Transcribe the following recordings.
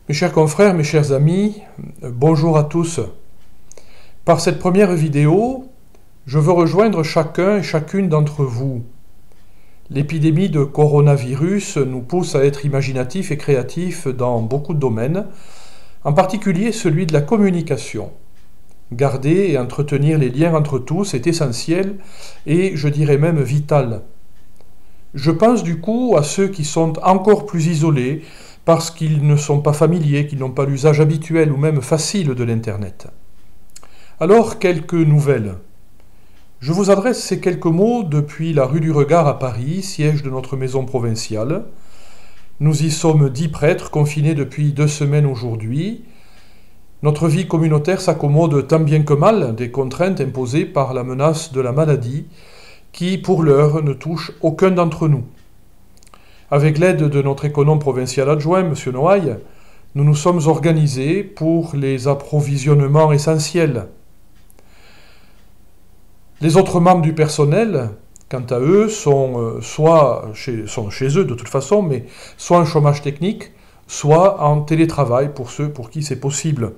Mes chers confrères, mes chers amis, bonjour à tous. Par cette première vidéo, je veux rejoindre chacun et chacune d'entre vous. L'épidémie de coronavirus nous pousse à être imaginatifs et créatifs dans beaucoup de domaines, en particulier celui de la communication. Garder et entretenir les liens entre tous est essentiel et, je dirais même, vital. Je pense du coup à ceux qui sont encore plus isolés parce qu'ils ne sont pas familiers, qu'ils n'ont pas l'usage habituel ou même facile de l'Internet. Alors, quelques nouvelles. Je vous adresse ces quelques mots depuis la rue du Regard à Paris, siège de notre maison provinciale. Nous y sommes 10 prêtres confinés depuis 2 semaines aujourd'hui. Notre vie communautaire s'accommode tant bien que mal des contraintes imposées par la menace de la maladie qui, pour l'heure, ne touche aucun d'entre nous. Avec l'aide de notre économe provincial adjoint, M. Noailles, nous nous sommes organisés pour les approvisionnements essentiels. Les autres membres du personnel, quant à eux, sont chez eux de toute façon, mais soit en chômage technique, soit en télétravail pour ceux pour qui c'est possible.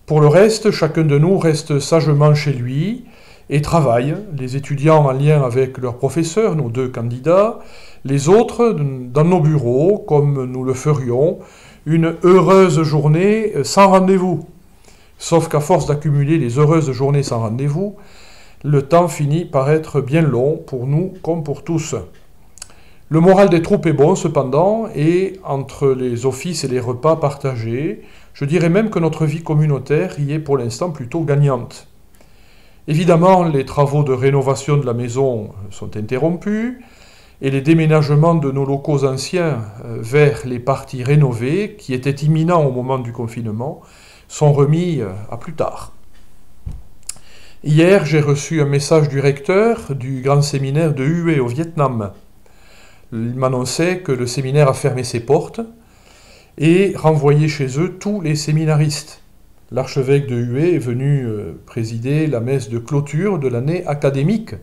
Pour le reste, chacun de nous reste sagement chez lui et travaille, les étudiants en lien avec leurs professeurs, nos 2 candidats, les autres dans nos bureaux, comme nous le ferions, une heureuse journée sans rendez-vous. Sauf qu'à force d'accumuler les heureuses journées sans rendez-vous, le temps finit par être bien long pour nous comme pour tous. Le moral des troupes est bon cependant, et entre les offices et les repas partagés, je dirais même que notre vie communautaire y est pour l'instant plutôt gagnante. Évidemment, les travaux de rénovation de la maison sont interrompus, et les déménagements de nos locaux anciens vers les parties rénovées, qui étaient imminents au moment du confinement, sont remis à plus tard. Hier, j'ai reçu un message du recteur du grand séminaire de Hue au Vietnam. Il m'annonçait que le séminaire a fermé ses portes et renvoyé chez eux tous les séminaristes. L'archevêque de Hue est venu présider la messe de clôture de l'année académique.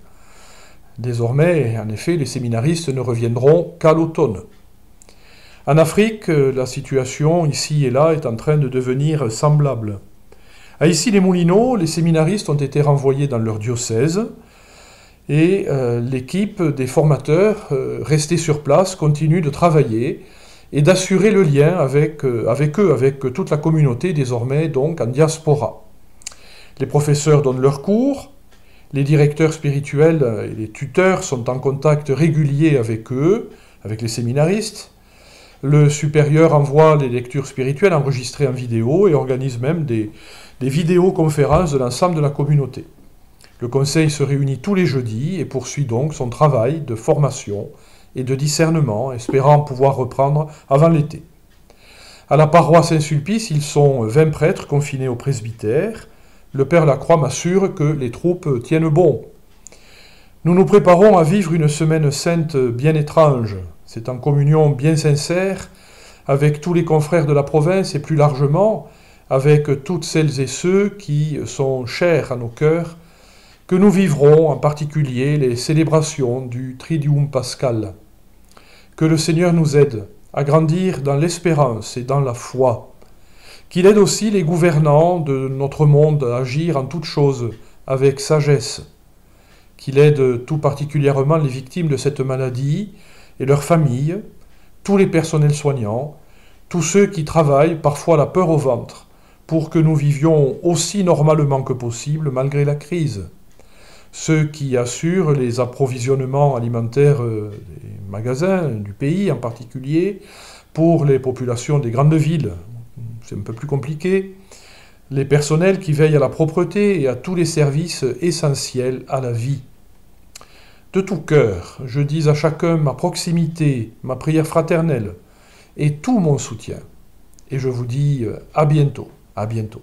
Désormais, en effet, les séminaristes ne reviendront qu'à l'automne. En Afrique, la situation ici et là est en train de devenir semblable. À Issy-les-Moulineaux, les séminaristes ont été renvoyés dans leur diocèse et l'équipe des formateurs restés sur place continue de travailler et d'assurer le lien avec eux, avec toute la communauté désormais donc en diaspora. Les professeurs donnent leurs cours, les directeurs spirituels et les tuteurs sont en contact régulier avec eux, avec les séminaristes. Le supérieur envoie les lectures spirituelles enregistrées en vidéo et organise même des vidéoconférences de l'ensemble de la communauté. Le conseil se réunit tous les jeudis et poursuit donc son travail de formation et de discernement, espérant pouvoir reprendre avant l'été. À la paroisse Saint-Sulpice, ils sont 20 prêtres confinés au presbytère. Le Père Lacroix m'assure que les troupes tiennent bon. Nous nous préparons à vivre une semaine sainte bien étrange. C'est en communion bien sincère avec tous les confrères de la province et plus largement avec toutes celles et ceux qui sont chers à nos cœurs que nous vivrons en particulier les célébrations du Triduum Pascal. Que le Seigneur nous aide à grandir dans l'espérance et dans la foi. Qu'il aide aussi les gouvernants de notre monde à agir en toutes choses avec sagesse. Qu'il aide tout particulièrement les victimes de cette maladie et leurs familles, tous les personnels soignants, tous ceux qui travaillent parfois la peur au ventre pour que nous vivions aussi normalement que possible malgré la crise. Ceux qui assurent les approvisionnements alimentaires des magasins du pays en particulier pour les populations des grandes villes. C'est un peu plus compliqué. Les personnels qui veillent à la propreté et à tous les services essentiels à la vie. De tout cœur, je dis à chacun ma proximité, ma prière fraternelle et tout mon soutien. Et je vous dis à bientôt, à bientôt.